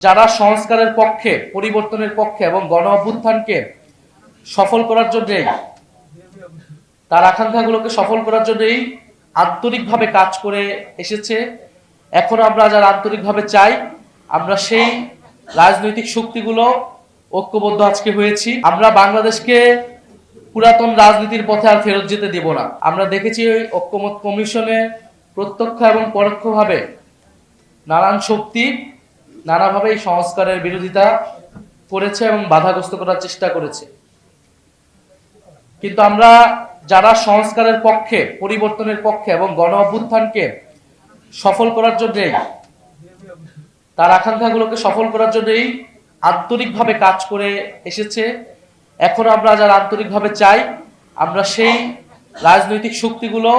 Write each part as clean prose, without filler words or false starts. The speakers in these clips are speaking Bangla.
যারা সংস্কারের পক্ষে, পরিবর্তনের পক্ষে এবং গণ অভ্যুত্থানকে সফল করার জন্যই, তার আকাঙ্ক্ষাগুলোকে সফল করার জন্যই আন্তরিকভাবে কাজ করে এসেছে। এখন আমরা যারা আন্তরিকভাবে চাই, আমরা সেই রাজনৈতিক শক্তিগুলো ঐক্যবদ্ধ আজকে হয়েছি। আমরা বাংলাদেশকে পুরাতন রাজনীতির পথে আর ফেরত যেতে দেব না। আমরা দেখেছি ওই ঐক্যমত কমিশনে প্রত্যক্ষ এবং পরোক্ষভাবে নানান শক্তি নানাভাবে এই সংস্কারের বিরোধিতা করেছে এবং বাধাগ্রস্ত করার চেষ্টা করেছে। কিন্তু আমরা যারা সংস্কারের পক্ষে, পরিবর্তনের পক্ষে এবং গণ অভ্যুত্থানকে সফল করার জন্যই, তার আকাঙ্ক্ষাগুলোকে সফল করার জন্যই আন্তরিকভাবে কাজ করে এসেছে। এখন আমরা যারা আন্তরিকভাবে চাই, আমরা সেই রাজনৈতিক শক্তিগুলো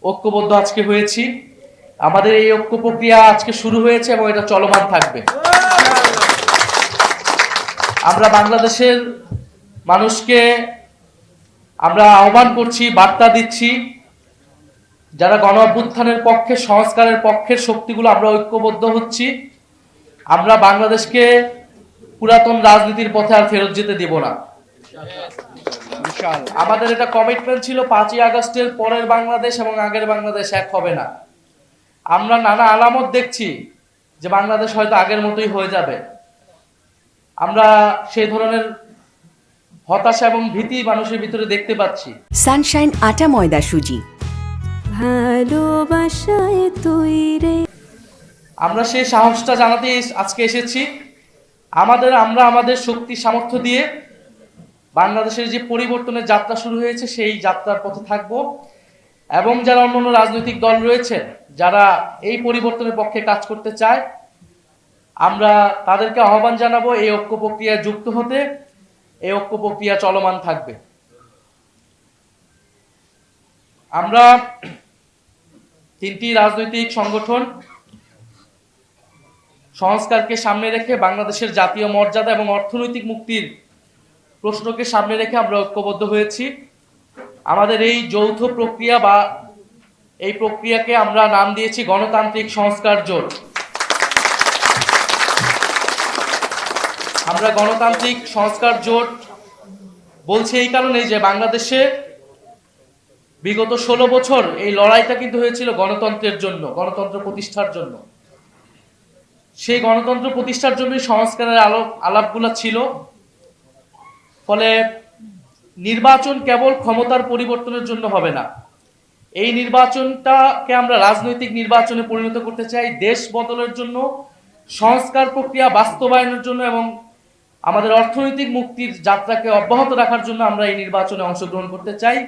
ঐক্যবদ্ধ আজকে হয়েছি। আমাদের এই ঐক্য প্রক্রিয়া আজকে শুরু হয়েছে এবং এটা চলমান থাকবে। আমরা বাংলাদেশের মানুষকে আমরা আহ্বান করছি, বার্তা দিচ্ছি, যারা গণ অভ্যুত্থানের পক্ষে, সংস্কারের পক্ষের শক্তিগুলো আমরা ঐক্যবদ্ধ হচ্ছি। আমরা বাংলাদেশকে পুরাতন রাজনীতির পথে আর ফেরত যেতে দেব না। আমাদের এটা কমিটমেন্ট ছিল 5ই আগস্টের পরের বাংলাদেশ এবং আগের বাংলাদেশ এক হবে না। আমরা নানা আলামত দেখছি যে বাংলাদেশ হয়তো আগের মতোই হয়ে যাবে। আমরা সেই ধরনের হতাশা এবং ভীতি মানুষের ভিতরে দেখতে পাচ্ছি। সানশাইন আটা ময়দা সুজি, ভালোবাসায় তৈরি। আমরা সেই সাহসটা জানাতে আজকে এসেছি। আমরা আমাদের শক্তি সামর্থ্য দিয়ে বাংলাদেশের যে পরিবর্তনের যাত্রা শুরু হয়েছে সেই যাত্রার পথে থাকব এবং যারা অন্যান্য রাজনৈতিক দল রয়েছে যারা এই পরিবর্তনের পক্ষে কাজ করতে চায়, আমরা তাদেরকে আহ্বান জানাবো এই ঐক্য প্রক্রিয়ায় যুক্ত হতে। এই ঐক্য প্রক্রিয়া চলমান থাকবে। আমরা 3টি রাজনৈতিক সংগঠন সংস্কারকে সামনে রেখে, বাংলাদেশের জাতীয় মর্যাদা এবং অর্থনৈতিক মুক্তির প্রশ্নকে সামনে রেখে আমরা ঐক্যবদ্ধ হয়েছি। আমাদের এই যৌথ প্রক্রিয়া বা এই প্রক্রিয়াকে আমরা নাম দিয়েছি গণতান্ত্রিক সংস্কার জোট। আমরা গণতান্ত্রিক সংস্কার জোট বলছি এই কারণেই যে বাংলাদেশে বিগত 16 বছর এই লড়াইটা কিন্তু হয়েছিল গণতন্ত্রের জন্য, গণতন্ত্র প্রতিষ্ঠার জন্য। সেই গণতন্ত্র প্রতিষ্ঠার জন্যই সংস্কারের আলাপগুলো ছিল। ফলে নির্বাচন কেবল ক্ষমতার পরিবর্তনের জন্য হবে না। এই নির্বাচনটাকে আমরা রাজনৈতিক নির্বাচনে পরিণত করতে চাই দেশ বদলের জন্য, সংস্কার প্রক্রিয়া বাস্তবায়নের জন্য এবং আমাদের অর্থনৈতিক মুক্তির যাত্রাকে অব্যাহত রাখার জন্য আমরা এই নির্বাচনে অংশগ্রহণ করতে চাই।